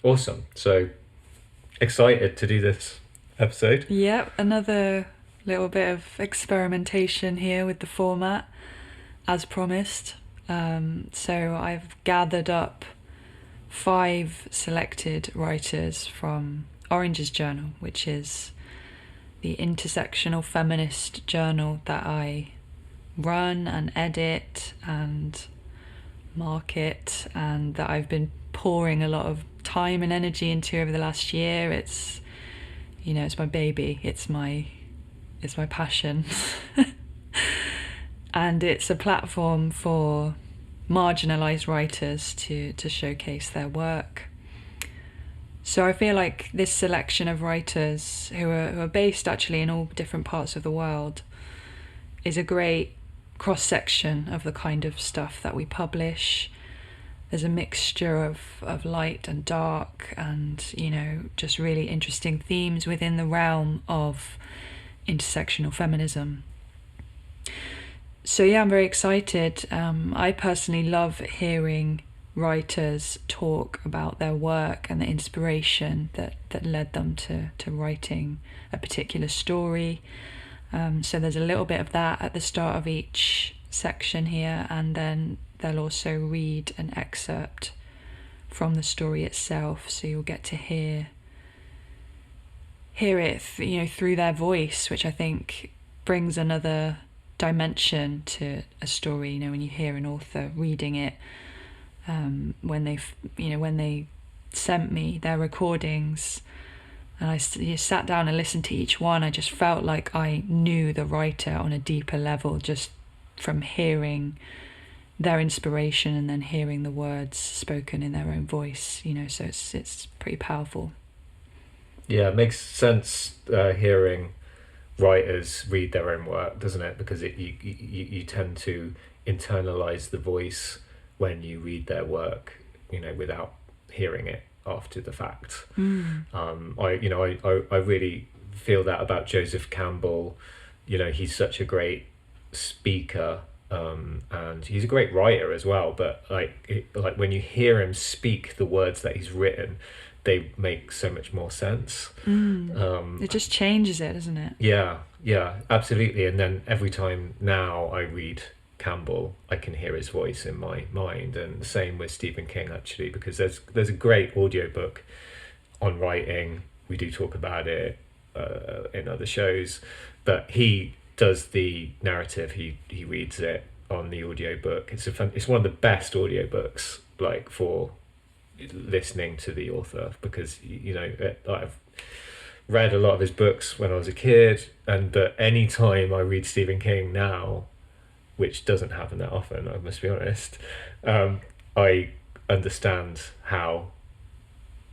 Awesome. So excited to do this episode. Yep, another little bit of experimentation here with the format, as promised. So I've gathered up 5 selected writers from Orange's journal, which is the intersectional feminist journal that I run and edit and market, and that I've been pouring a lot of time and energy into over the last year. It's, it's my baby. It's my passion. And it's a platform for marginalised writers to showcase their work. So I feel like this selection of writers who are based actually in all different parts of the world is a great cross-section of the kind of stuff that we publish. There's a mixture of light and dark and, just really interesting themes within the realm of intersectional feminism. So yeah, I'm very excited. I personally love hearing writers talk about their work and the inspiration that led them to writing a particular story. So there's a little bit of that at the start of each section here, and then they'll also read an excerpt from the story itself, so you'll get to hear it through their voice, which I think brings another dimension to a story. When you hear an author reading it, when they sent me their recordings and I sat down and listened to each one, I just felt like I knew the writer on a deeper level just from hearing their inspiration and then hearing the words spoken in their own voice. So it's pretty powerful. Yeah, it makes sense hearing writers read their own work, doesn't it? Because you tend to internalize the voice when you read their work, without hearing it after the fact. I really feel that about Joseph Campbell. He's such a great speaker, and he's a great writer as well, but like when you hear him speak the words that he's written, they make so much more sense. It just changes it, doesn't it? Yeah, absolutely. And then every time now I read Campbell, I can hear his voice in my mind, and the same with Stephen King, actually, because there's a great audiobook on writing. We do talk about it in other shows, but he does the narrative, he reads it on the audiobook. It's one of the best audiobooks, like, for listening to the author, because I've read a lot of his books when I was a kid, but any time I read Stephen King now, which doesn't happen that often, I must be honest, I understand how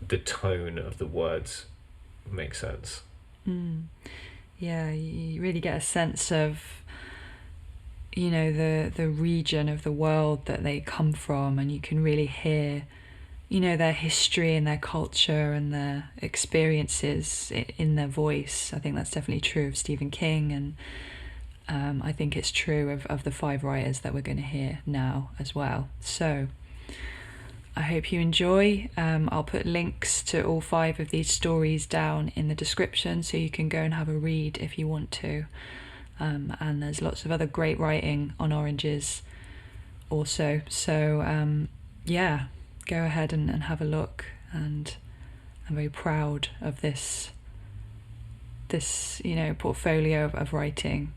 the tone of the words makes sense. Yeah, you really get a sense of the region of the world that they come from, and you can really hear their history and their culture and their experiences in their voice. I think that's definitely true of Stephen King, and I think it's true of the 5 writers that we're going to hear now as well. So I hope you enjoy. I'll put links to all 5 of these stories down in the description, so you can go and have a read if you want to. And there's lots of other great writing on Oranges also. So yeah, go ahead and have a look. And I'm very proud of this portfolio of writing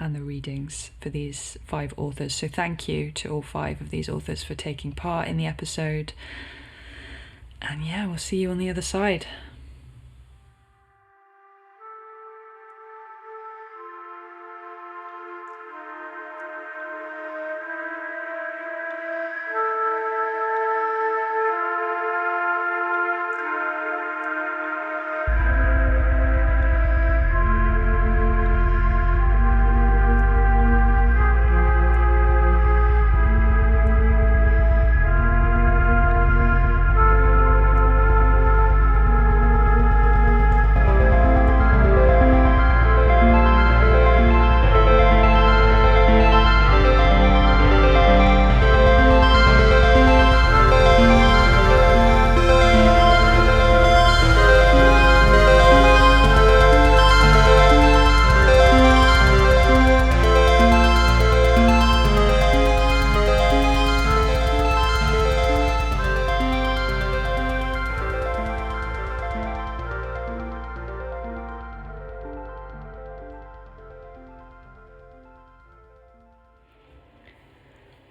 and the readings for these 5 authors. So thank you to all 5 of these authors for taking part in the episode. And yeah, we'll see you on the other side.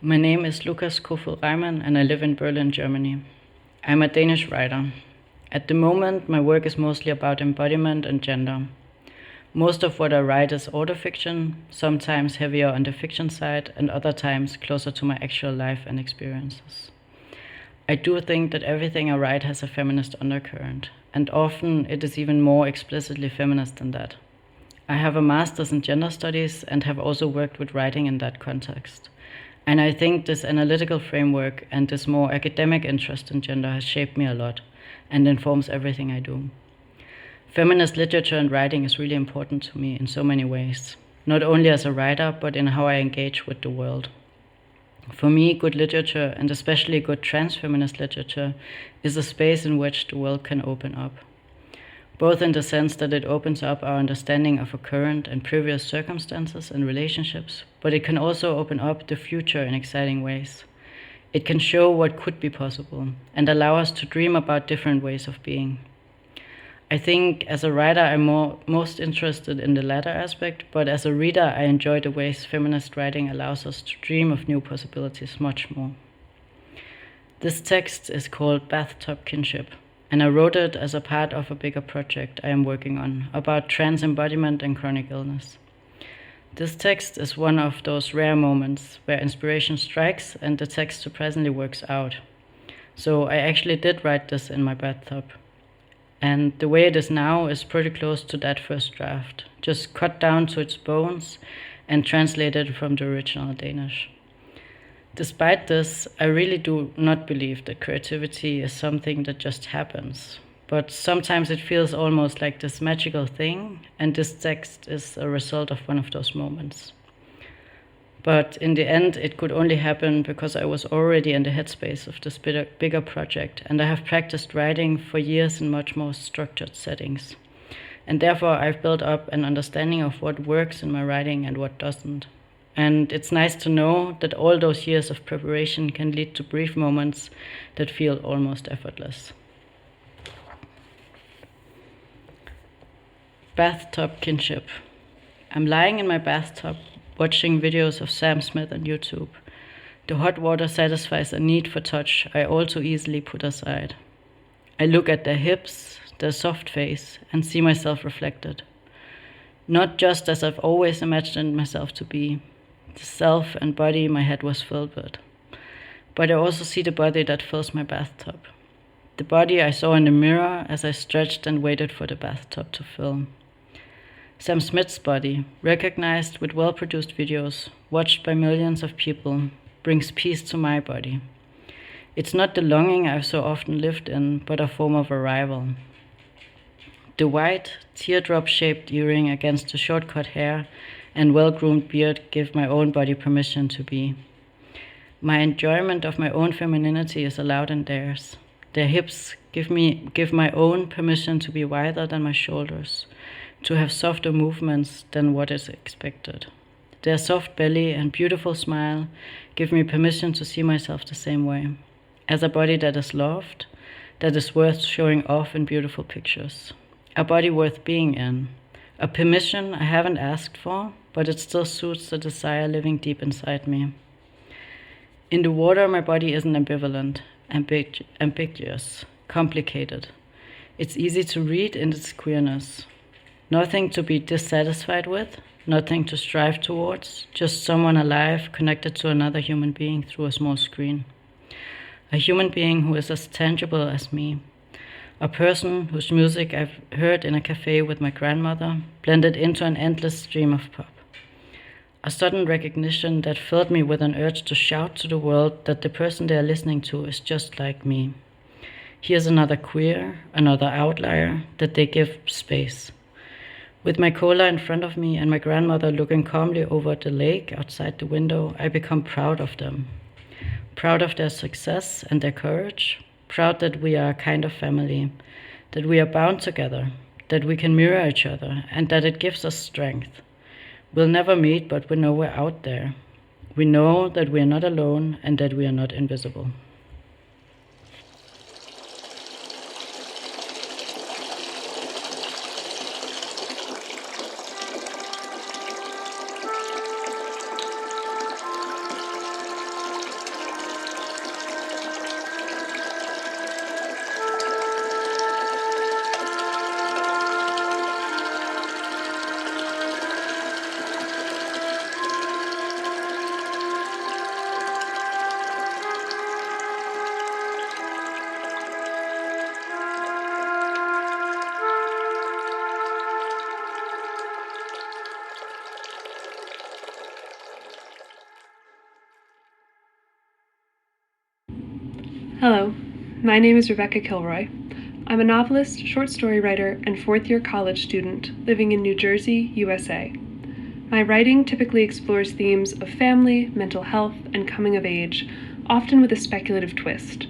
My name is Lukas Kofoed Reimann, and I live in Berlin, Germany. I'm a Danish writer. At the moment, my work is mostly about embodiment and gender. Most of what I write is autofiction, sometimes heavier on the fiction side, and other times closer to my actual life and experiences. I do think that everything I write has a feminist undercurrent, and often it is even more explicitly feminist than that. I have a master's in gender studies and have also worked with writing in that context. And I think this analytical framework and this more academic interest in gender has shaped me a lot and informs everything I do. Feminist literature and writing is really important to me in so many ways, not only as a writer, but in how I engage with the world. For me, good literature, and especially good trans-feminist literature, is a space in which the world can open up, both in the sense that it opens up our understanding of our current and previous circumstances and relationships, but it can also open up the future in exciting ways. It can show what could be possible and allow us to dream about different ways of being. I think as a writer, I'm most interested in the latter aspect, but as a reader, I enjoy the ways feminist writing allows us to dream of new possibilities much more. This text is called Bathtup Kinship, and I wrote it as a part of a bigger project I am working on about trans embodiment and chronic illness. This text is one of those rare moments where inspiration strikes and the text surprisingly works out. So I actually did write this in my bathtub. And the way it is now is pretty close to that first draft, just cut down to its bones and translated from the original Danish. Despite this, I really do not believe that creativity is something that just happens, but sometimes it feels almost like this magical thing, and this text is a result of one of those moments. But in the end, it could only happen because I was already in the headspace of this bigger project, and I have practiced writing for years in much more structured settings. And therefore, I've built up an understanding of what works in my writing and what doesn't. And it's nice to know that all those years of preparation can lead to brief moments that feel almost effortless. Bathtub Kinship. I'm lying in my bathtub, watching videos of Sam Smith on YouTube. The hot water satisfies a need for touch I all too easily put aside. I look at their hips, their soft face, and see myself reflected. Not just as I've always imagined myself to be, the self and body my head was filled with, but I also see the body that fills my bathtub. The body I saw in the mirror as I stretched and waited for the bathtub to fill. Sam Smith's body, recognized with well-produced videos, watched by millions of people, brings peace to my body. It's not the longing I've so often lived in, but a form of arrival. The white, teardrop-shaped earring against the short-cut hair and well-groomed beard give my own body permission to be. My enjoyment of my own femininity is allowed in theirs. Their hips give my own permission to be wider than my shoulders, to have softer movements than what is expected. Their soft belly and beautiful smile give me permission to see myself the same way, as a body that is loved, that is worth showing off in beautiful pictures, a body worth being in, a permission I haven't asked for, but it still suits the desire living deep inside me. In the water, my body isn't ambivalent, ambiguous, complicated. It's easy to read in its queerness. Nothing to be dissatisfied with, nothing to strive towards, just someone alive connected to another human being through a small screen. A human being who is as tangible as me. A person whose music I've heard in a cafe with my grandmother, blended into an endless stream of pop. A sudden recognition that filled me with an urge to shout to the world that the person they are listening to is just like me. Here's another queer, another outlier that they give space. With my cola in front of me and my grandmother looking calmly over at the lake outside the window, I become proud of them. Proud of their success and their courage. Proud that we are a kind of family, that we are bound together, that we can mirror each other, and that it gives us strength. We'll never meet, but we know we're out there. We know that we are not alone and that we are not invisible. Hello, my name is Rebecca Kilroy. I'm a novelist, short story writer, and fourth-year college student living in New Jersey, USA. My writing typically explores themes of family, mental health, and coming of age, often with a speculative twist.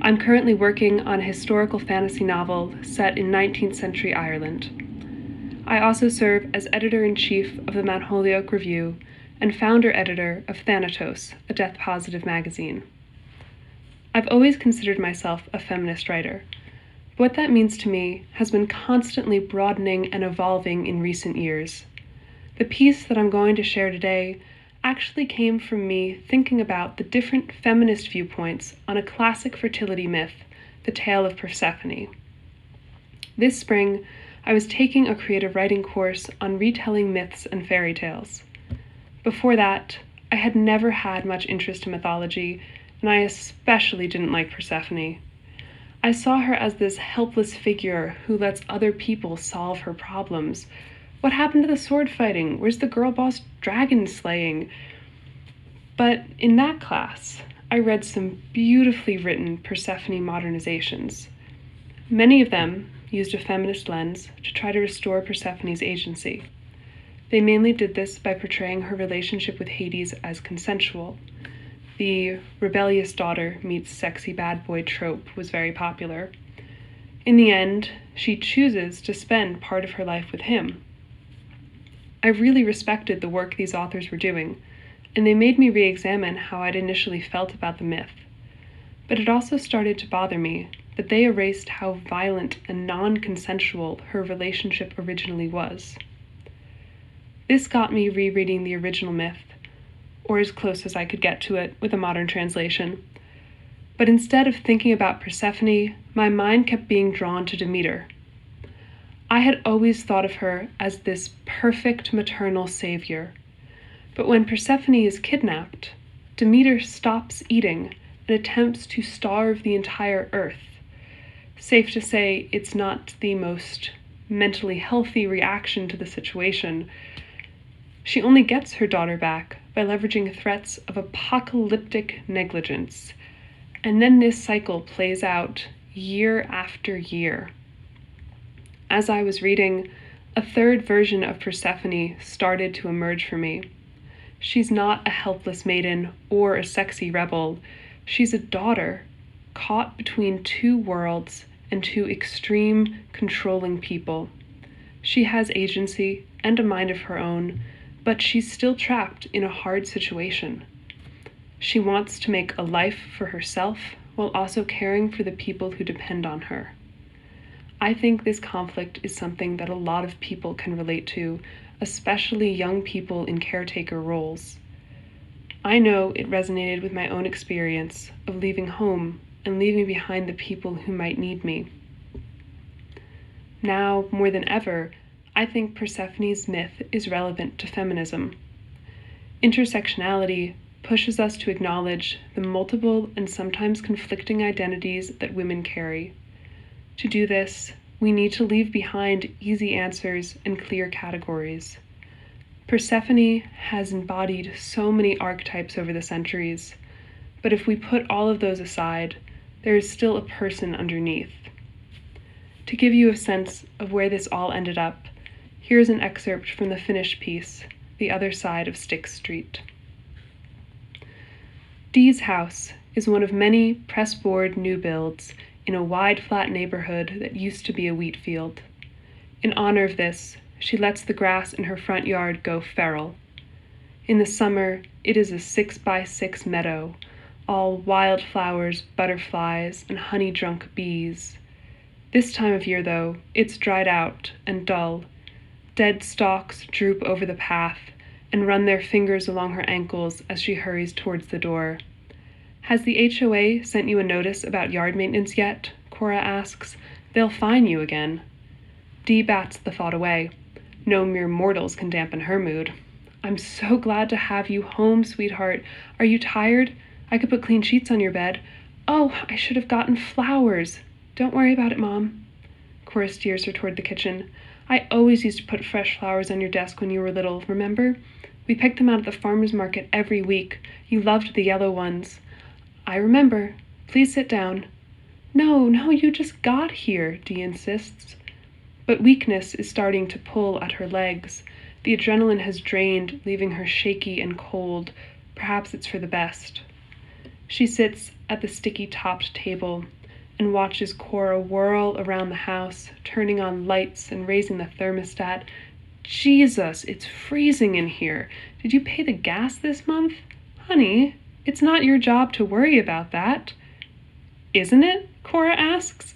I'm currently working on a historical fantasy novel set in 19th century Ireland. I also serve as editor-in-chief of the Mount Holyoke Review and founder-editor of Thanatos, a death-positive magazine. I've always considered myself a feminist writer. What that means to me has been constantly broadening and evolving in recent years. The piece that I'm going to share today actually came from me thinking about the different feminist viewpoints on a classic fertility myth, the tale of Persephone. This spring, I was taking a creative writing course on retelling myths and fairy tales. Before that, I had never had much interest in mythology, and I especially didn't like Persephone. I saw her as this helpless figure who lets other people solve her problems. What happened to the sword fighting? Where's the girl boss dragon slaying? But in that class, I read some beautifully written Persephone modernizations. Many of them used a feminist lens to try to restore Persephone's agency. They mainly did this by portraying her relationship with Hades as consensual. The rebellious daughter meets sexy bad boy trope was very popular. In the end, she chooses to spend part of her life with him. I really respected the work these authors were doing, and they made me re-examine how I'd initially felt about the myth. But it also started to bother me that they erased how violent and non-consensual her relationship originally was. This got me rereading the original myth, or as close as I could get to it with a modern translation. But instead of thinking about Persephone, my mind kept being drawn to Demeter. I had always thought of her as this perfect maternal savior. But when Persephone is kidnapped, Demeter stops eating and attempts to starve the entire earth. Safe to say, it's not the most mentally healthy reaction to the situation. She only gets her daughter back by leveraging threats of apocalyptic negligence. And then this cycle plays out year after year. As I was reading, a third version of Persephone started to emerge for me. She's not a helpless maiden or a sexy rebel. She's a daughter caught between two worlds and two extreme, controlling people. She has agency and a mind of her own, but she's still trapped in a hard situation. She wants to make a life for herself while also caring for the people who depend on her. I think this conflict is something that a lot of people can relate to, especially young people in caretaker roles. I know it resonated with my own experience of leaving home and leaving behind the people who might need me. Now, more than ever, I think Persephone's myth is relevant to feminism. Intersectionality pushes us to acknowledge the multiple and sometimes conflicting identities that women carry. To do this, we need to leave behind easy answers and clear categories. Persephone has embodied so many archetypes over the centuries, but if we put all of those aside, there is still a person underneath. To give you a sense of where this all ended up, here's an excerpt from the finished piece, The Other Side of Styx Street. Dee's house is one of many press-board new builds in a wide, flat neighborhood that used to be a wheat field. In honor of this, she lets the grass in her front yard go feral. In the summer, it is a 6x6 meadow, all wildflowers, butterflies, and honey-drunk bees. This time of year, though, it's dried out and dull. Dead stalks droop over the path and run their fingers along her ankles as she hurries towards the door. Has the HOA sent you a notice about yard maintenance yet? Cora asks. They'll fine you again. Dee bats the thought away. No mere mortals can dampen her mood. I'm so glad to have you home, sweetheart. Are you tired? I could put clean sheets on your bed. Oh, I should have gotten flowers. Don't worry about it, Mom. Cora steers her toward the kitchen. I always used to put fresh flowers on your desk when you were little, remember? We picked them out at the farmer's market every week. You loved the yellow ones. I remember. Please sit down. No, you just got here, Dee insists. But weakness is starting to pull at her legs. The adrenaline has drained, leaving her shaky and cold. Perhaps it's for the best. She sits at the sticky-topped table and watches Cora whirl around the house, turning on lights and raising the thermostat. Jesus, it's freezing in here. Did you pay the gas this month? Honey, it's not your job to worry about that. Isn't it? Cora asks.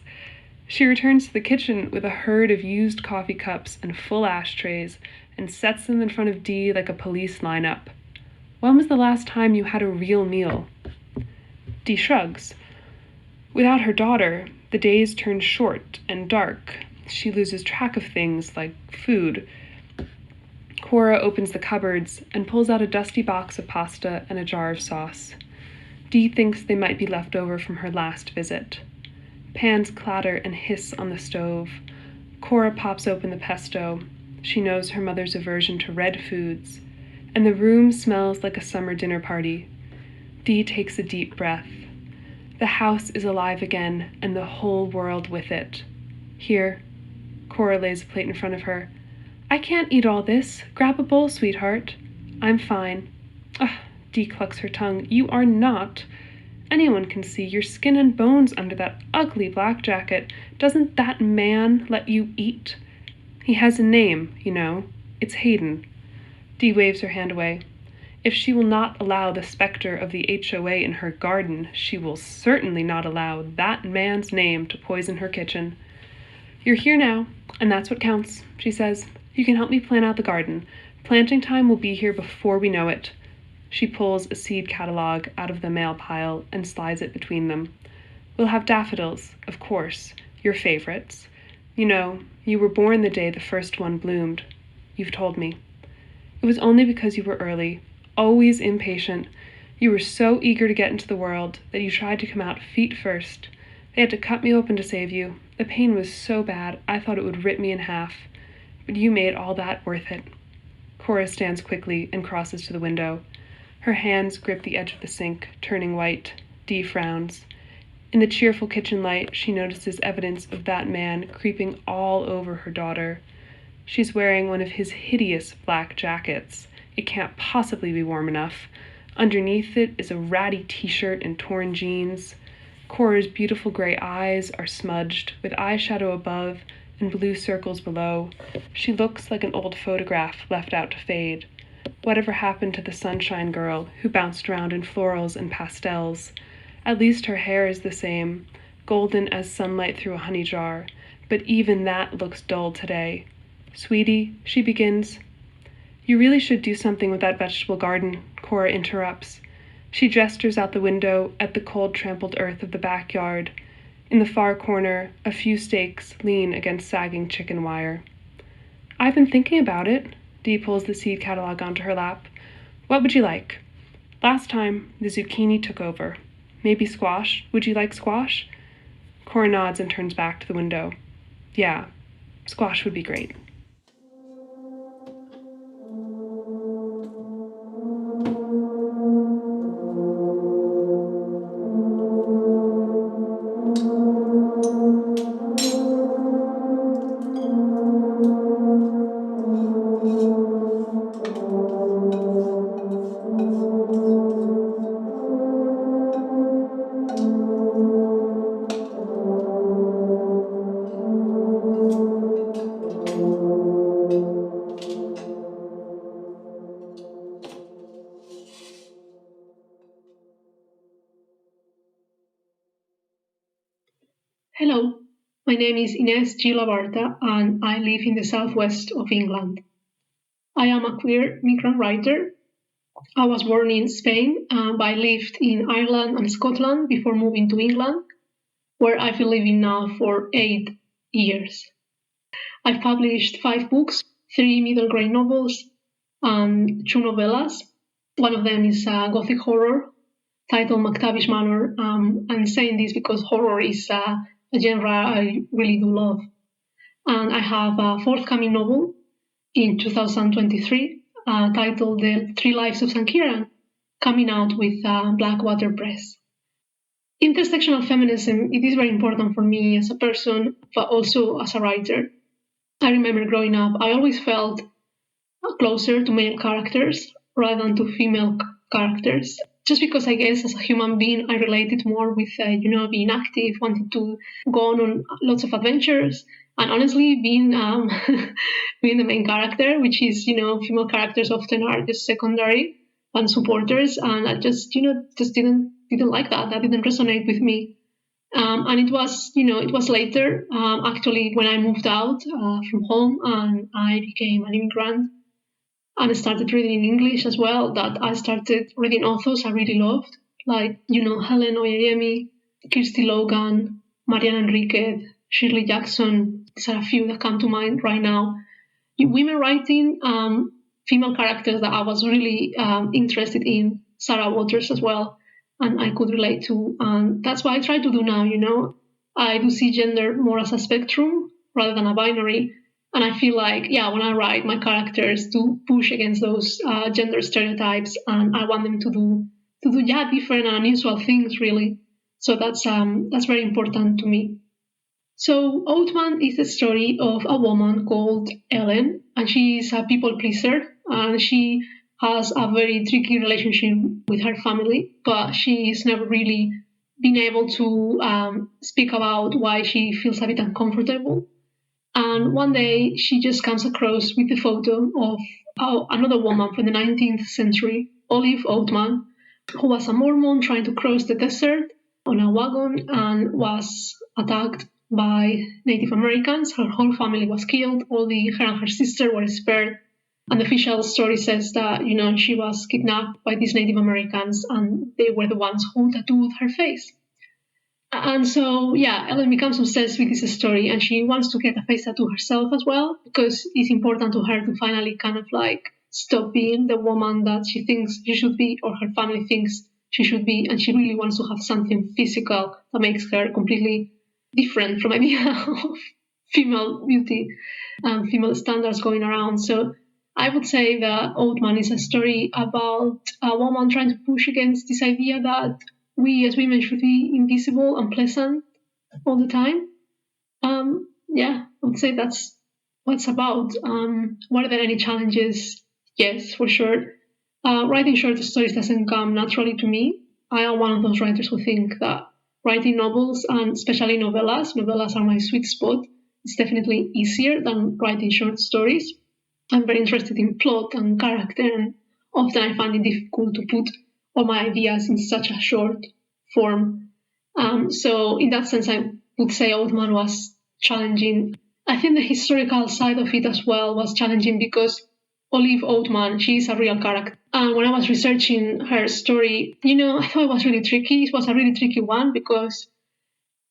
She returns to the kitchen with a herd of used coffee cups and full ashtrays and sets them in front of Dee like a police lineup. When was the last time you had a real meal? Dee shrugs. Without her daughter, the days turn short and dark. She loses track of things like food. Cora opens the cupboards and pulls out a dusty box of pasta and a jar of sauce. Dee thinks they might be left over from her last visit. Pans clatter and hiss on the stove. Cora pops open the pesto. She knows her mother's aversion to red foods. And the room smells like a summer dinner party. Dee takes a deep breath. The house is alive again, and the whole world with it. Here. Cora lays a plate in front of her. I can't eat all this. Grab a bowl, sweetheart. I'm fine. Dee clucks her tongue. You are not. Anyone can see your skin and bones under that ugly black jacket. Doesn't that man let you eat? He has a name, you know. It's Hayden. Dee waves her hand away. If she will not allow the specter of the HOA in her garden, she will certainly not allow that man's name to poison her kitchen. You're here now, and that's what counts, she says. You can help me plan out the garden. Planting time will be here before we know it. She pulls a seed catalog out of the mail pile and slides it between them. We'll have daffodils, of course, your favorites. You know, you were born the day the first one bloomed. You've told me. It was only because you were early, always impatient. You were so eager to get into the world that you tried to come out feet first. They had to cut me open to save you. The pain was so bad, I thought it would rip me in half. But you made all that worth it. Cora stands quickly and crosses to the window. Her hands grip the edge of the sink, turning white. Dee frowns. In the cheerful kitchen light, she notices evidence of that man creeping all over her daughter. She's wearing one of his hideous black jackets. It can't possibly be warm enough. Underneath it is a ratty t-shirt and torn jeans. Cora's beautiful gray eyes are smudged, with eyeshadow above and blue circles below. She looks like an old photograph left out to fade. Whatever happened to the sunshine girl who bounced around in florals and pastels? At least her hair is the same, golden as sunlight through a honey jar, but even that looks dull today. Sweetie, she begins. You really should do something with that vegetable garden, Cora interrupts. She gestures out the window at the cold trampled earth of the backyard. In the far corner, a few stakes lean against sagging chicken wire. I've been thinking about it. Dee pulls the seed catalog onto her lap. What would you like? Last time, the zucchini took over. Maybe squash? Would you like squash? Cora nods and turns back to the window. Yeah, squash would be great. Hello, my name is Inés Labarta and I live in the southwest of England. I am a queer migrant writer. I was born in Spain, but I lived in Ireland and Scotland before moving to England, where I've been living now for 8 years. I've published 5 books, 3 middle grade novels, and 2 novellas. One of them is a gothic horror titled McTavish Manor. I'm saying this because horror is a genre I really do love. And I have a forthcoming novel in 2023 titled The 3 Lives of St. Kieran, coming out with Blackwater Press. intersectional feminism, it is very important for me as a person, but also as a writer. I remember growing up, I always felt closer to male characters rather than to female characters. Just because I guess as a human being, I related more with, being active, wanting to go on lots of adventures, and honestly, being being the main character, which is, female characters often are just secondary and supporters, and I just didn't like that. That didn't resonate with me. And it was later, actually, when I moved out from home and I became an immigrant and I started reading in English as well, that I started reading authors I really loved, like, Helen Oyeyemi, Kirsty Logan, Mariana Enriquez, Shirley Jackson. These are a few that come to mind right now. Women writing, female characters that I was really interested in, Sarah Waters as well, and I could relate to. And that's what I try to do now, I do see gender more as a spectrum rather than a binary. And I feel like, when I write, my characters do push against those gender stereotypes, and I want them to do different and unusual things, really. So that's very important to me. So Oatman is the story of a woman called Ellen, and she is a people pleaser, and she has a very tricky relationship with her family, but she's never really been able to speak about why she feels a bit uncomfortable. And one day she just comes across with the photo of another woman from the 19th century, Olive Oatman, who was a Mormon trying to cross the desert on a wagon and was attacked by Native Americans. Her whole family was killed. Only her and her sister were spared. And the official story says that, she was kidnapped by these Native Americans and they were the ones who tattooed her face. And so, Ellen becomes obsessed with this story and she wants to get a face tattoo herself as well, because it's important to her to finally kind of like stop being the woman that she thinks she should be or her family thinks she should be. And she really wants to have something physical that makes her completely different from idea of female beauty and female standards going around. So I would say that Oatman is a story about a woman trying to push against this idea that we as women should be invisible and pleasant all the time. I would say that's what it's about. Were there any challenges? Yes, for sure. Writing short stories doesn't come naturally to me. I am one of those writers who think that writing novels, and especially novellas are my sweet spot. It's definitely easier than writing short stories. I'm very interested in plot and character, and often I find it difficult to put all my ideas in such a short form. So in that sense, I would say Oatman was challenging. I think the historical side of it as well was challenging because Olive Oatman, she is a real character. And when I was researching her story, I thought it was really tricky. It was a really tricky one because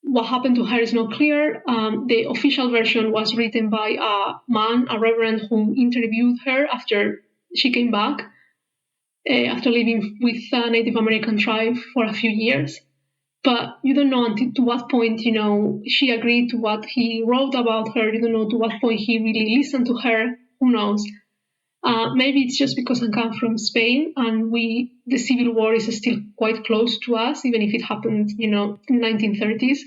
what happened to her is not clear. The official version was written by a man, a reverend, who interviewed her after she came back, after living with a Native American tribe for a few years. But you don't know until to what point, she agreed to what he wrote about her. You don't know to what point he really listened to her. Who knows? Maybe it's just because I come from Spain and the Civil War is still quite close to us, even if it happened, in the 1930s.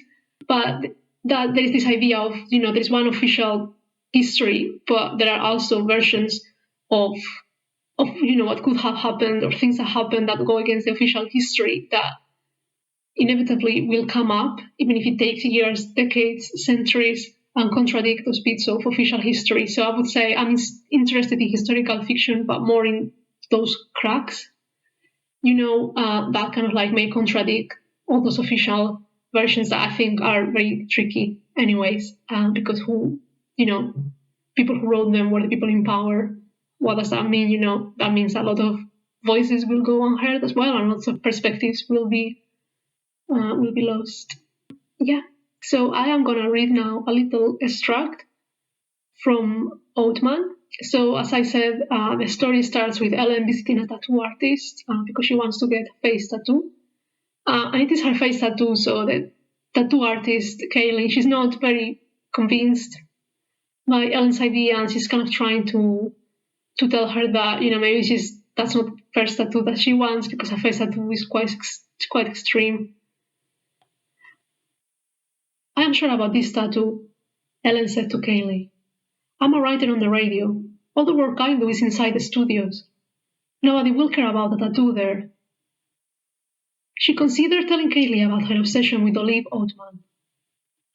But that there is this idea of, there's one official history, but there are also versions of what could have happened or things that happened that go against the official history that inevitably will come up, even if it takes years, decades, centuries, and contradict those bits of official history. So I would say I'm interested in historical fiction, but more in those cracks, that kind of like may contradict all those official versions that I think are very tricky anyways, because people who wrote them were the people in power. What does that mean? That means a lot of voices will go unheard as well, and lots of perspectives will be lost. Yeah. So I am going to read now a little extract from Oatman. So as I said, the story starts with Ellen visiting a tattoo artist because she wants to get a face tattoo. And it is her face tattoo, so the tattoo artist, Kaylee, she's not very convinced by Ellen's idea, and she's kind of trying to tell her that, maybe that's not the first tattoo that she wants because a face tattoo is quite extreme. I am sure about this tattoo, Ellen said to Kaylee. I'm a writer on the radio. All the work I do is inside the studios. Nobody will care about a tattoo there. She considered telling Kaylee about her obsession with Olive Oatman,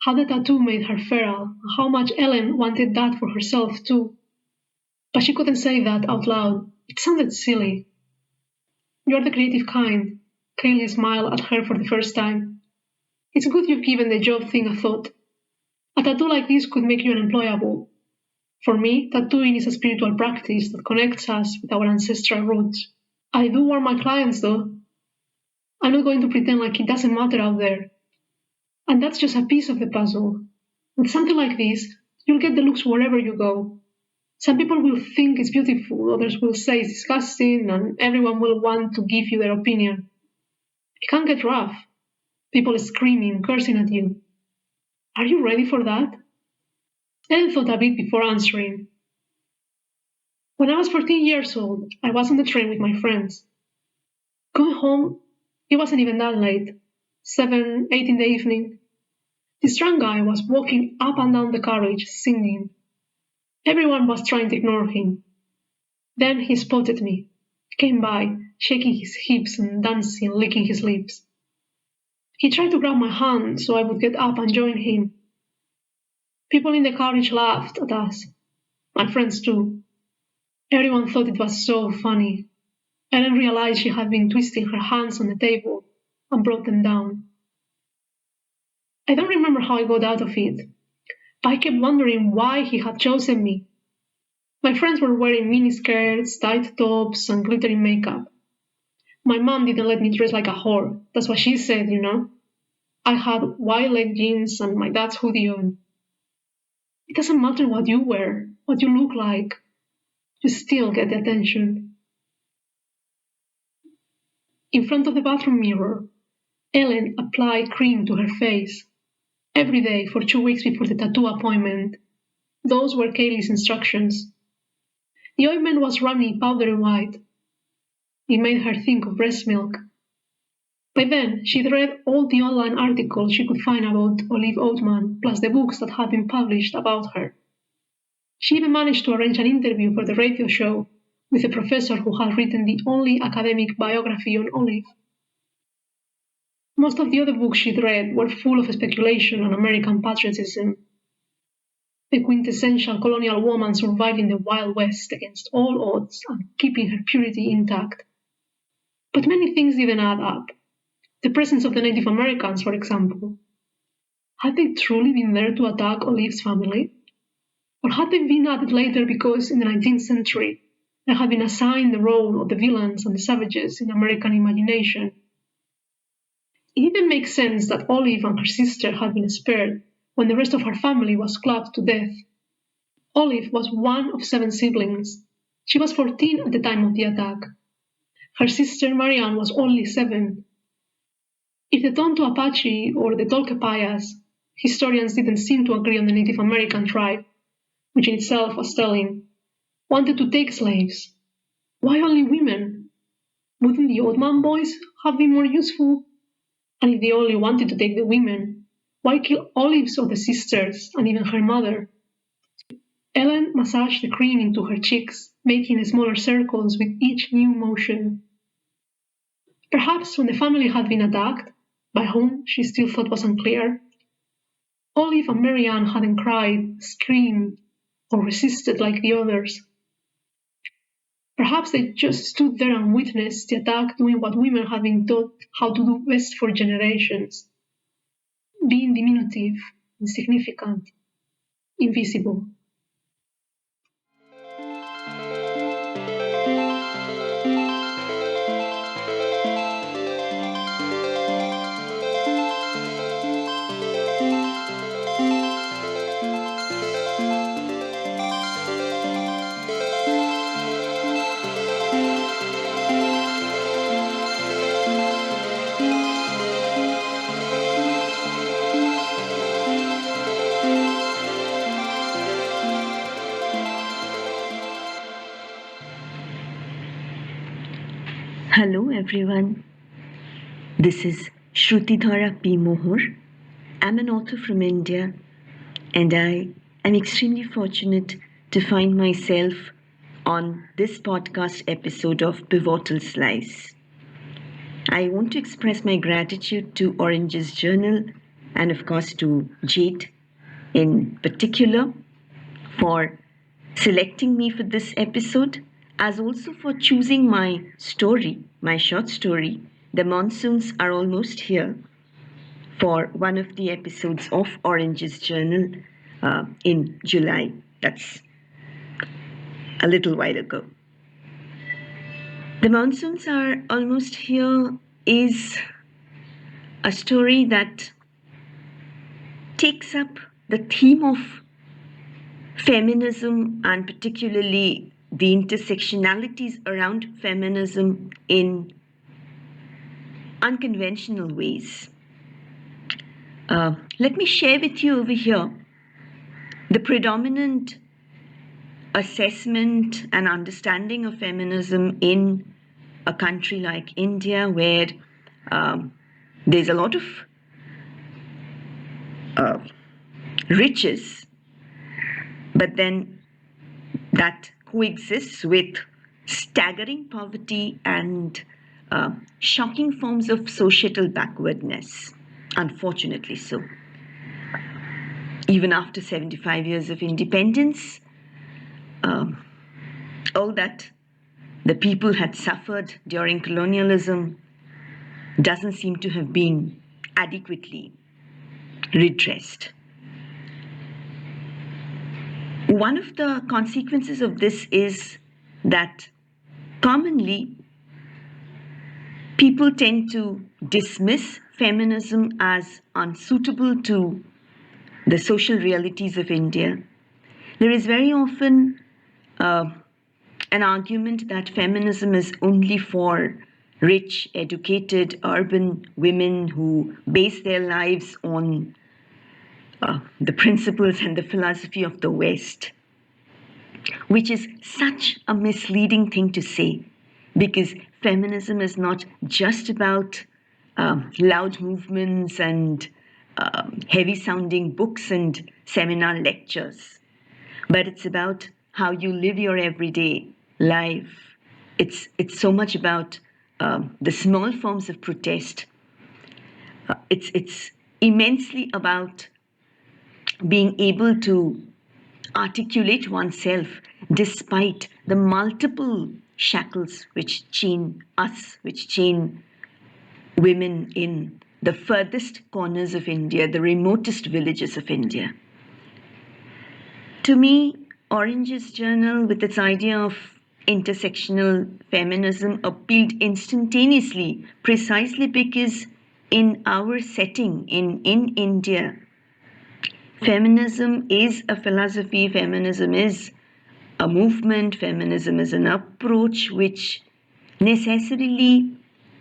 how the tattoo made her feral, and how much Ellen wanted that for herself too. But she couldn't say that out loud. It sounded silly. You're the creative kind. Kaylee smiled at her for the first time. It's good you've given the job thing a thought. A tattoo like this could make you unemployable. For me, tattooing is a spiritual practice that connects us with our ancestral roots. I do warn my clients, though. I'm not going to pretend like it doesn't matter out there. And that's just a piece of the puzzle. With something like this, you'll get the looks wherever you go. Some people will think it's beautiful, others will say it's disgusting, and everyone will want to give you their opinion. It can get rough. People screaming, cursing at you. Are you ready for that? Ellen thought a bit before answering. When I was 14 years old, I was on the train with my friends. Going home, it wasn't even that late, 7, 8 in the evening. This drunk guy was walking up and down the carriage, singing. Everyone was trying to ignore him. Then he spotted me, came by, shaking his hips and dancing, licking his lips. He tried to grab my hand so I would get up and join him. People in the carriage laughed at us, my friends too. Everyone thought it was so funny. Ellen realized she had been twisting her hands on the table and brought them down. I don't remember how I got out of it, but I kept wondering why he had chosen me. My friends were wearing miniskirts, tight tops, and glittering makeup. My mom didn't let me dress like a whore. That's what she said, you know. I had wide-leg jeans and my dad's hoodie on. It doesn't matter what you wear, what you look like. You still get the attention. In front of the bathroom mirror, Ellen applied cream to her face. Every day for 2 weeks before the tattoo appointment. Those were Kaylee's instructions. The ointment was runny, powdery white. It made her think of breast milk. By then, she'd read all the online articles she could find about Olive Oatman, plus the books that had been published about her. She even managed to arrange an interview for the radio show with a professor who had written the only academic biography on Olive. Most of the other books she'd read were full of speculation on American patriotism, the quintessential colonial woman surviving the Wild West against all odds and keeping her purity intact. But many things didn't add up. The presence of the Native Americans, for example. Had they truly been there to attack Olive's family? Or had they been added later because in the 19th century they had been assigned the role of the villains and the savages in American imagination? It didn't make sense that Olive and her sister had been spared when the rest of her family was clubbed to death. Olive was one of 7 siblings. She was 14 at the time of the attack. Her sister Marianne was only 7. If the Tonto Apache or the Tolkapayas, historians didn't seem to agree on the Native American tribe, which in itself was telling, wanted to take slaves. Why only women? Wouldn't the Oatman boys have been more useful? And if they only wanted to take the women, why kill Olive's other sisters and even her mother? Ellen massaged the cream into her cheeks, making smaller circles with each new motion. Perhaps when the family had been attacked, by whom she still thought was unclear, Olive and Marianne hadn't cried, screamed, or resisted like the others. Perhaps they just stood there and witnessed the attack doing what women had been taught how to do best for generations. Being diminutive, insignificant, invisible. Hello everyone, this is Shrutidhora P. Mohor, I'm an author from India, and I am extremely fortunate to find myself on this podcast episode of Pivotal Slice. I want to express my gratitude to Orange's Journal and, of course, to Jade in particular for selecting me for this episode, as also for choosing my story, my short story, The Monsoons Are Almost Here, for one of the episodes of Orange's Journal in July. That's a little while ago. The Monsoons Are Almost Here is a story that takes up the theme of feminism and particularly the intersectionalities around feminism in unconventional ways. Let me share with you over here the predominant assessment and understanding of feminism in a country like India, where there's a lot of riches, but then that coexists with staggering poverty and shocking forms of societal backwardness, unfortunately so. Even after 75 years of independence, all that the people had suffered during colonialism doesn't seem to have been adequately redressed. One of the consequences of this is that commonly people tend to dismiss feminism as unsuitable to the social realities of India. There is very often an argument that feminism is only for rich, educated, urban women who base their lives on the principles and the philosophy of the West, which is such a misleading thing to say, because feminism is not just about loud movements and heavy-sounding books and seminar lectures, but it's about how you live your everyday life. It's so much about the small forms of protest. It's immensely about being able to articulate oneself despite the multiple shackles which chain us, which chain women in the furthest corners of India, the remotest villages of India. To me, Orange's Journal, with its idea of intersectional feminism, appealed instantaneously, precisely because in our setting, in India, feminism is a philosophy, feminism is a movement, feminism is an approach which necessarily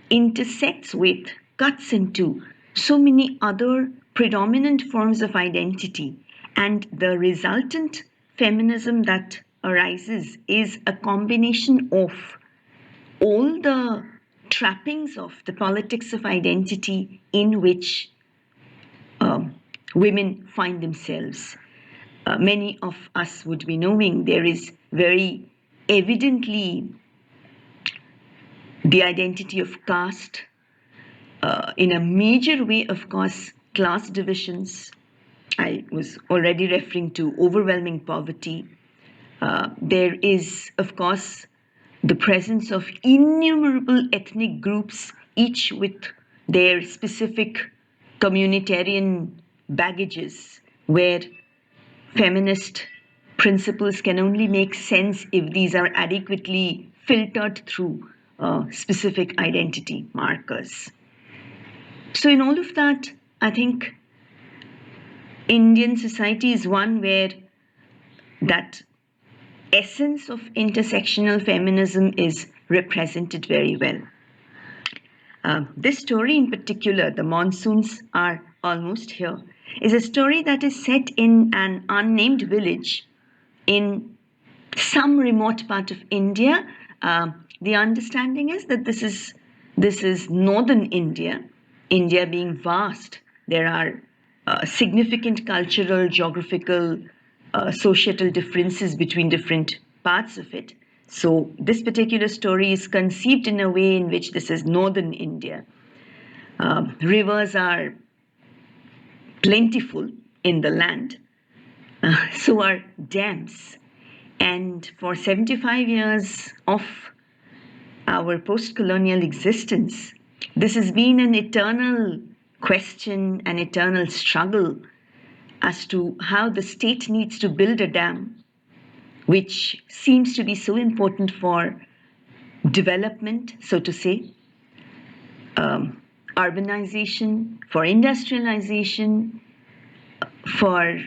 intersects with, cuts into so many other predominant forms of identity. And the resultant feminism that arises is a combination of all the trappings of the politics of identity in which women find themselves. Many of us would be knowing there is very evidently the identity of caste, in a major way, of course, class divisions. I was already referring to overwhelming poverty. There is, of course, the presence of innumerable ethnic groups, each with their specific communitarian baggages, where feminist principles can only make sense if these are adequately filtered through specific identity markers. So in all of that, I think Indian society is one where that essence of intersectional feminism is represented very well. This story in particular, The Monsoons Are Almost Here, is a story that is set in an unnamed village in some remote part of India. The understanding is that this is northern India. India being vast, there are significant cultural, geographical, societal differences between different parts of it. So this particular story is conceived in a way in which this is northern India. Rivers are plentiful in the land, so are dams. And for 75 years of our post-colonial existence, this has been an eternal question, an eternal struggle as to how the state needs to build a dam, which seems to be so important for development, so to say, urbanization, for industrialization, for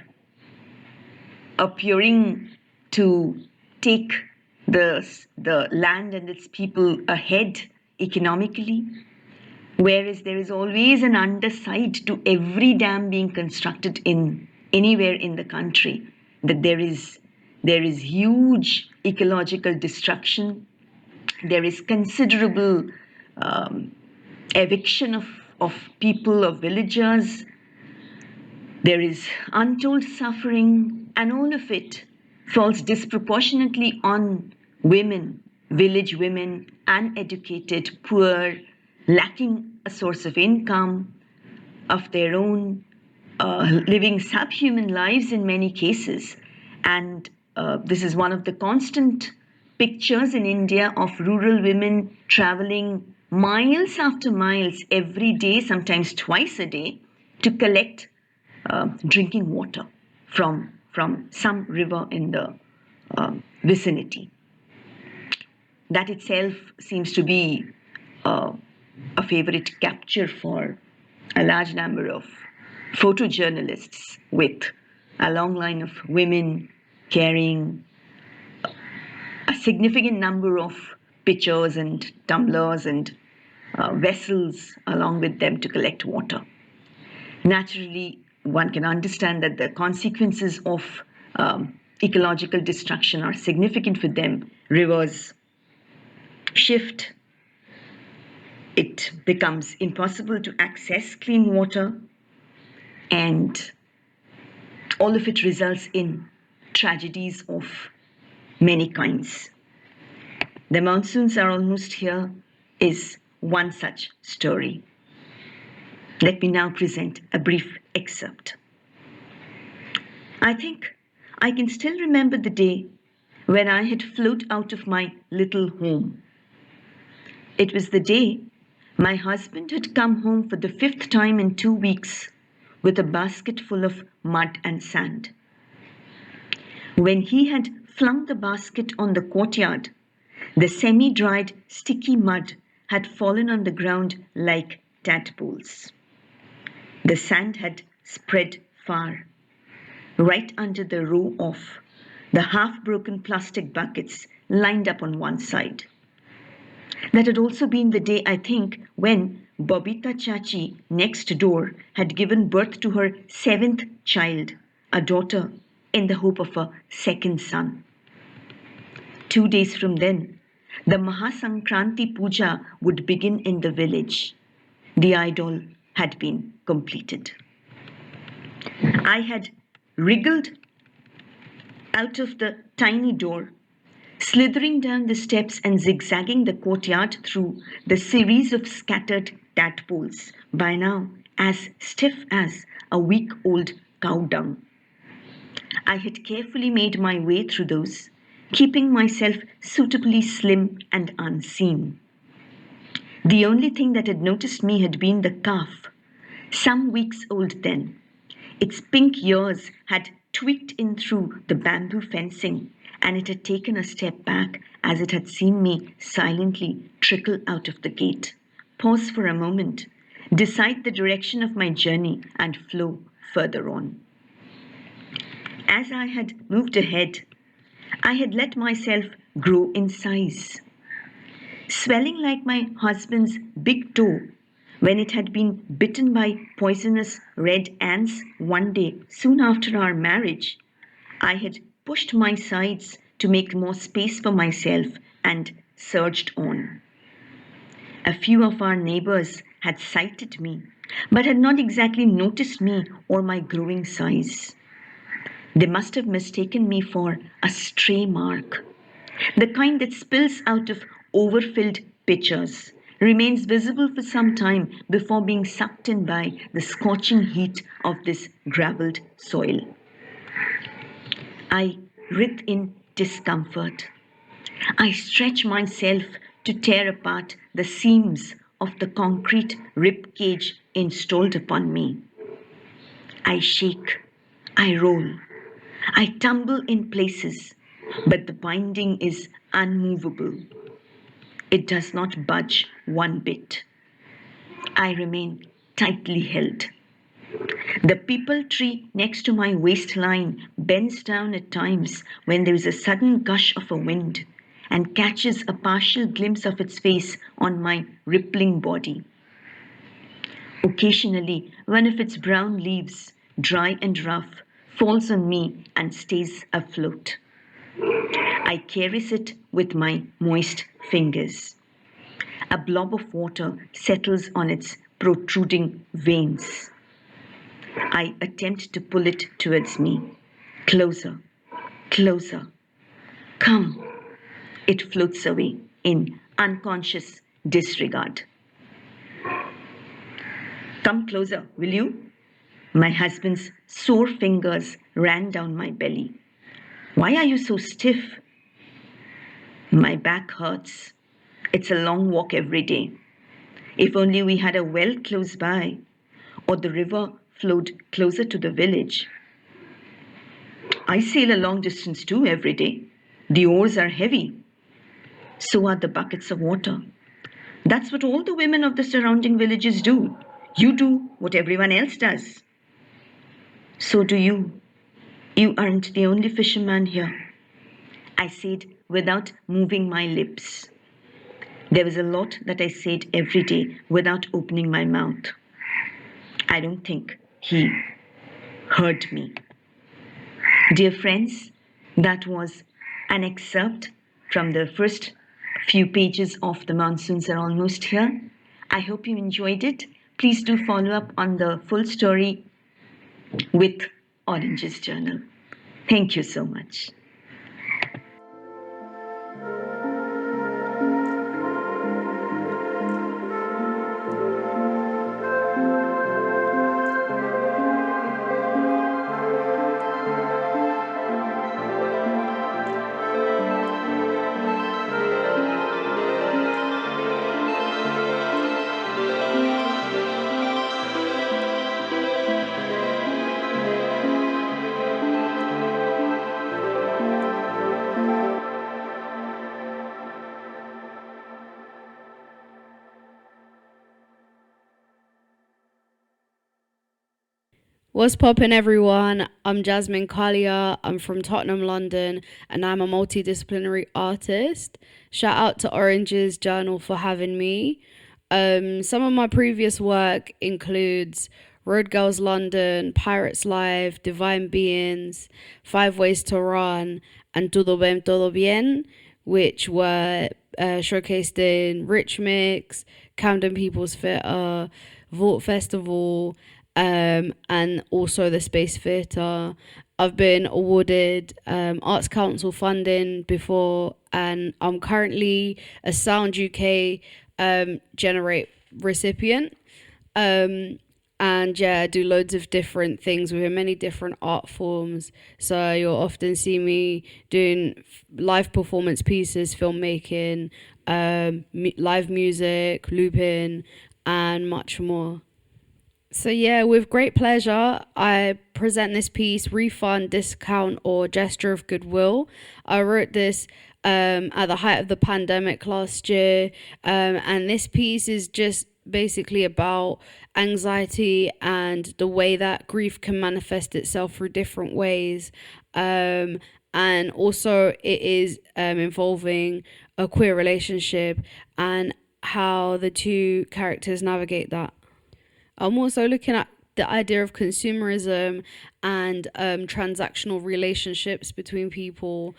appearing to take the land and its people ahead economically, whereas there is always an underside to every dam being constructed in anywhere in the country, that there is huge ecological destruction, there is considerable eviction of people, of villagers, there is untold suffering, and all of it falls disproportionately on women, village women, uneducated, poor, lacking a source of income of their own, living subhuman lives in many cases. And this is one of the constant pictures in India of rural women traveling miles after miles every day, sometimes twice a day, to collect drinking water from some river in the vicinity. That itself seems to be a favorite capture for a large number of photojournalists, with a long line of women carrying a significant number of pitchers and tumblers and vessels along with them to collect water. Naturally, one can understand that the consequences of ecological destruction are significant for them. Rivers shift, it becomes impossible to access clean water, and all of it results in tragedies of many kinds. The monsoons are almost here is one such story. Let me now present a brief excerpt. I think I can still remember the day when I had flown out of my little home. It was the day my husband had come home for the 5th time in 2 weeks with a basket full of mud and sand. When he had flung the basket on the courtyard, the semi-dried, sticky mud had fallen on the ground like tadpoles. The sand had spread far, right under the row of the half-broken plastic buckets lined up on one side. That had also been the day, I think, when Bobita Chachi, next door, had given birth to her 7th child, a daughter, in the hope of a second son. 2 days from then, the Mahasankranti Puja would begin in the village. The idol had been completed. I had wriggled out of the tiny door, slithering down the steps and zigzagging the courtyard through the series of scattered tadpoles, by now as stiff as a week-old cow dung. I had carefully made my way through those, keeping myself suitably slim and unseen. The only thing that had noticed me had been the calf, some weeks old then. Its pink ears had tweaked in through the bamboo fencing, and it had taken a step back as it had seen me silently trickle out of the gate, pause for a moment, decide the direction of my journey, and flow further on. As I had moved ahead, I had let myself grow in size, swelling like my husband's big toe when it had been bitten by poisonous red ants one day soon after our marriage. I had pushed my sides to make more space for myself and surged on. A few of our neighbors had sighted me, but had not exactly noticed me or my growing size. They must have mistaken me for a stray mark, the kind that spills out of overfilled pitchers, remains visible for some time before being sucked in by the scorching heat of this gravelled soil. I writhe in discomfort. I stretch myself to tear apart the seams of the concrete rib cage installed upon me. I shake, I roll, I tumble in places, but the binding is unmovable. It does not budge one bit. I remain tightly held. The peepal tree next to my waistline bends down at times when there is a sudden gush of a wind and catches a partial glimpse of its face on my rippling body. Occasionally, one of its brown leaves, dry and rough, falls on me and stays afloat. I caress it with my moist fingers. A blob of water settles on its protruding veins. I attempt to pull it towards me. Closer, closer. Come. It floats away in unconscious disregard. Come closer, will you? My husband's sore fingers ran down my belly. Why are you so stiff? My back hurts. It's a long walk every day. If only we had a well close by, or the river flowed closer to the village. I sail a long distance too every day. The oars are heavy. So are the buckets of water. That's what all the women of the surrounding villages do. You do what everyone else does. So do you. You aren't the only fisherman here. I said without moving my lips. There was a lot that I said every day without opening my mouth. I don't think he heard me. Dear friends, that was an excerpt from the first few pages of The Monsoons Are Almost Here. I hope you enjoyed it. Please do follow up on the full story with Orange's Journal. Thank you so much. What's poppin', everyone? I'm Jasmine, Kahlia. I'm from Tottenham, London, and I'm a multidisciplinary artist. Shout out to Orange's Journal for having me. Some of my previous work includes Road Girls London, Pirates Live, Divine Beings, 5 Ways to Run, and Todo Bien, which were showcased in Rich Mix, Camden People's Theatre, Vault Festival, and also the Space Theatre. I've been awarded Arts Council funding before, and I'm currently a Sound UK Generate recipient. And yeah, I do loads of different things within many different art forms. So you'll often see me doing live performance pieces, filmmaking, live music, looping, and much more. So yeah, with great pleasure, I present this piece, Refund, Discount, or Gesture of Goodwill. I wrote this at the height of the pandemic last year, and this piece is just basically about anxiety and the way that grief can manifest itself through different ways. And also it is involving a queer relationship and how the two characters navigate that. I'm also looking at the idea of consumerism and transactional relationships between people.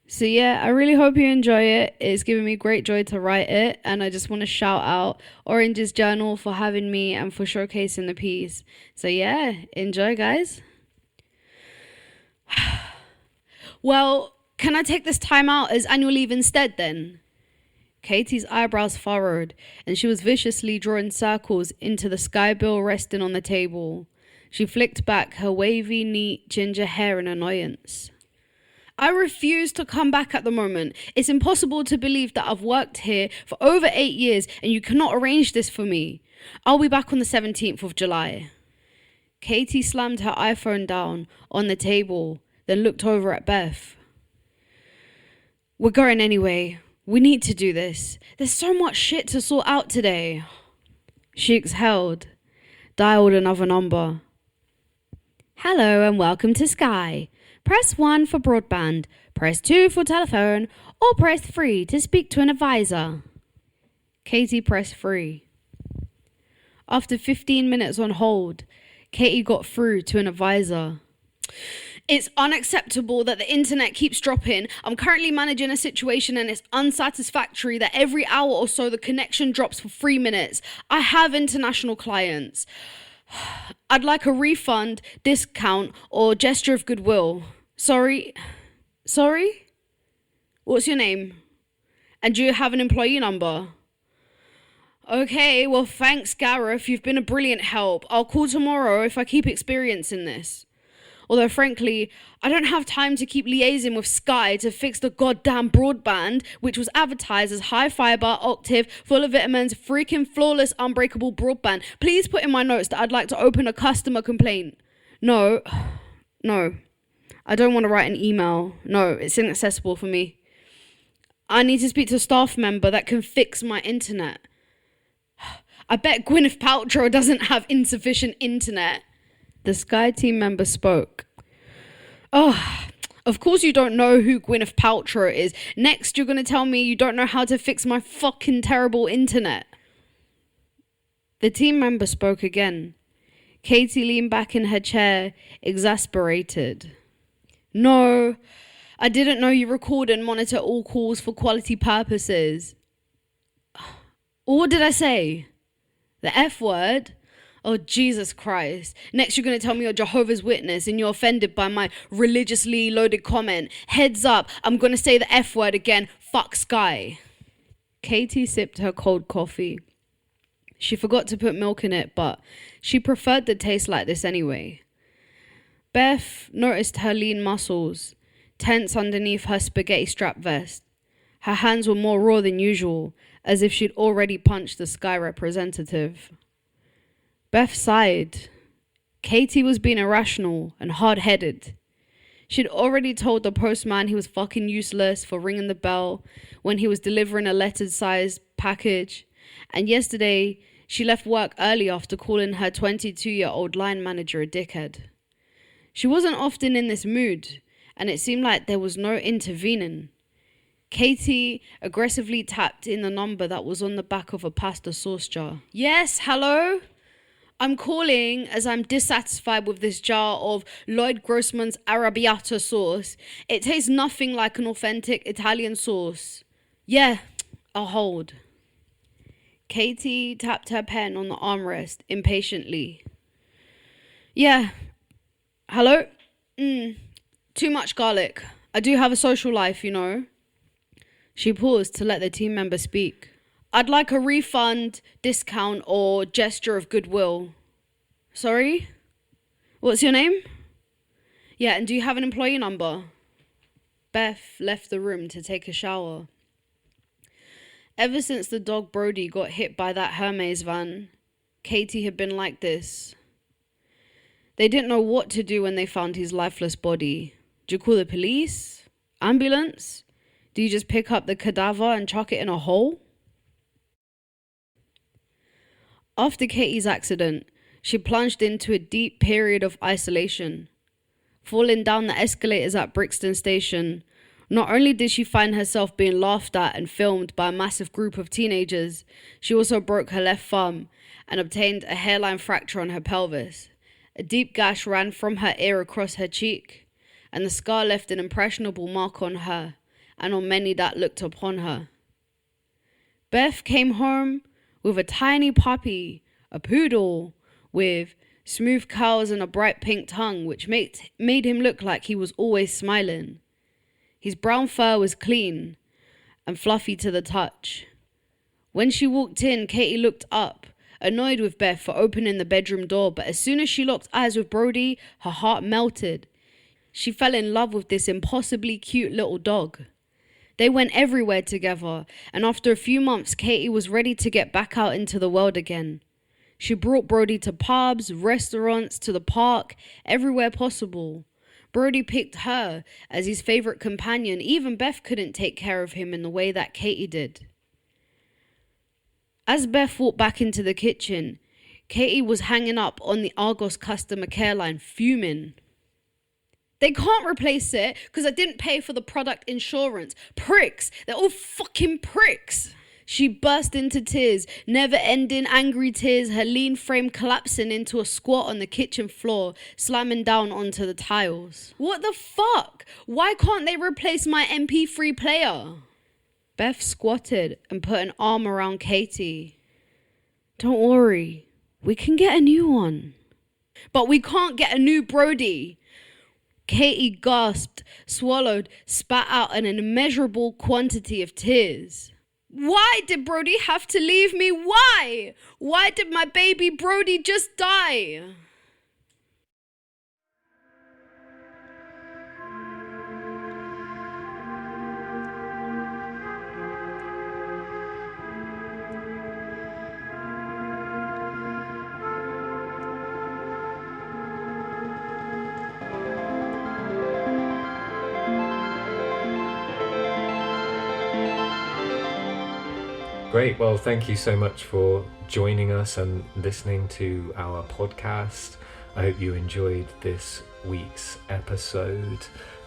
So yeah, I really hope you enjoy it. It's given me great joy to write it, and I just want to shout out Orange's Journal for having me and for showcasing the piece. So yeah, enjoy, guys. Well, can I take this time out as annual leave instead then? Katie's eyebrows furrowed, and she was viciously drawing circles into the sky bill resting on the table. She flicked back her wavy, neat ginger hair in annoyance. I refuse to come back at the moment. It's impossible to believe that I've worked here for over 8 years and you cannot arrange this for me. I'll be back on the 17th of July. Katie slammed her iPhone down on the table, then looked over at Beth. We're going anyway. We need to do this. There's so much shit to sort out today. She exhaled, dialed another number. Hello and welcome to Sky. Press 1 for broadband, press 2 for telephone, or press 3 to speak to an advisor. Katie pressed 3. After 15 minutes on hold, Katie got through to an advisor. It's unacceptable that the internet keeps dropping. I'm currently managing a situation and it's unsatisfactory that every hour or so the connection drops for 3 minutes. I have international clients. I'd like a refund, discount, or gesture of goodwill. Sorry? What's your name? And do you have an employee number? Okay, well thanks Gareth, you've been a brilliant help. I'll call tomorrow if I keep experiencing this. Although frankly, I don't have time to keep liaising with Sky to fix the goddamn broadband, which was advertised as high fiber, octave, full of vitamins, freaking flawless, unbreakable broadband. Please put in my notes that I'd like to open a customer complaint. No, I don't want to write an email. No, it's inaccessible for me. I need to speak to a staff member that can fix my internet. I bet Gwyneth Paltrow doesn't have insufficient internet. The Sky team member spoke. Oh, of course you don't know who Gwyneth Paltrow is. Next, you're going to tell me you don't know how to fix my fucking terrible internet. The team member spoke again. Katie leaned back in her chair, exasperated. No, I didn't know you record and monitor all calls for quality purposes. What did I say? The F word? Oh, Jesus Christ. Next, you're going to tell me you're Jehovah's Witness and you're offended by my religiously loaded comment. Heads up, I'm going to say the F word again. Fuck Sky. Katie sipped her cold coffee. She forgot to put milk in it, but she preferred the taste like this anyway. Beth noticed her lean muscles, tense underneath her spaghetti strap vest. Her hands were more raw than usual, as if she'd already punched the Sky representative. Beth sighed. Katie was being irrational and hard-headed. She'd already told the postman he was fucking useless for ringing the bell when he was delivering a lettered-sized package, and yesterday she left work early after calling her 22-year-old line manager a dickhead. She wasn't often in this mood, and it seemed like there was no intervening. Katie aggressively tapped in the number that was on the back of a pasta sauce jar. Yes, hello? I'm calling as I'm dissatisfied with this jar of Lloyd Grossman's arrabbiata sauce. It tastes nothing like an authentic Italian sauce. Yeah, I'll hold. Katie tapped her pen on the armrest impatiently. Yeah. Hello? Too much garlic. I do have a social life, you know. She paused to let the team member speak. I'd like a refund, discount, or gesture of goodwill. Sorry? What's your name? Yeah, and do you have an employee number? Beth left the room to take a shower. Ever since the dog Brody got hit by that Hermes van, Katie had been like this. They didn't know what to do when they found his lifeless body. Do you call the police? Ambulance? Do you just pick up the cadaver and chuck it in a hole? After Katie's accident, she plunged into a deep period of isolation. Falling down the escalators at Brixton Station, not only did she find herself being laughed at and filmed by a massive group of teenagers, she also broke her left thumb and obtained a hairline fracture on her pelvis. A deep gash ran from her ear across her cheek, and the scar left an impressionable mark on her, and on many that looked upon her. Beth came home with a tiny puppy, a poodle, with smooth curls and a bright pink tongue, which made him look like he was always smiling. His brown fur was clean and fluffy to the touch. When she walked in, Katie looked up, annoyed with Beth for opening the bedroom door, but as soon as she locked eyes with Brody, her heart melted. She fell in love with this impossibly cute little dog. They went everywhere together, and after a few months, Katie was ready to get back out into the world again. She brought Brody to pubs, restaurants, to the park, everywhere possible. Brody picked her as his favourite companion. Even Beth couldn't take care of him in the way that Katie did. As Beth walked back into the kitchen, Katie was hanging up on the Argos customer care line, fuming. They can't replace it because I didn't pay for the product insurance. Pricks! They're all fucking pricks! She burst into tears, never-ending angry tears, her lean frame collapsing into a squat on the kitchen floor, slamming down onto the tiles. What the fuck? Why can't they replace my MP3 player? Beth squatted and put an arm around Katie. Don't worry, we can get a new one. But we can't get a new Brody. Katie gasped, swallowed, spat out an immeasurable quantity of tears. Why did Brody have to leave me? Why? Why did my baby Brody just die? Great. Well, thank you so much for joining us and listening to our podcast. I hope you enjoyed this week's episode.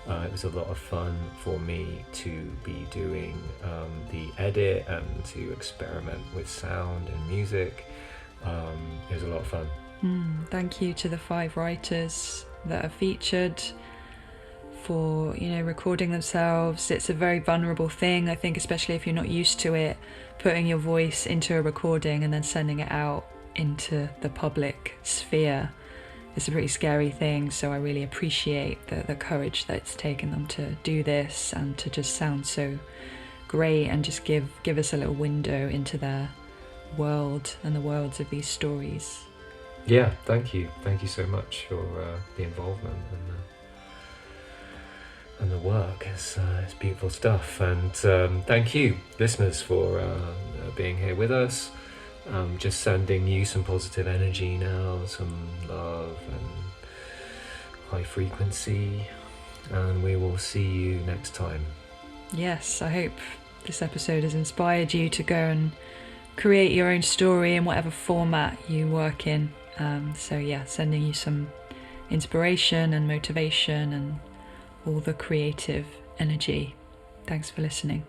It was a lot of fun for me to be doing the edit and to experiment with sound and music. It was a lot of fun. Thank you to the 5 writers that are featured for, recording themselves. It's a very vulnerable thing, I think, especially if you're not used to it, putting your voice into a recording and then sending it out into the public sphere. It's a pretty scary thing, so I really appreciate the courage that it's taken them to do this and to just sound so great and just give us a little window into their world and the worlds of these stories. Yeah, thank you so much for the involvement and the work. It's beautiful stuff, and thank you listeners for being here with us. Just sending you some positive energy now, some love and high frequency, and we will see you next time. Yes, I hope this episode has inspired you to go and create your own story in whatever format you work in. Sending you some inspiration and motivation and all the creative energy. Thanks for listening.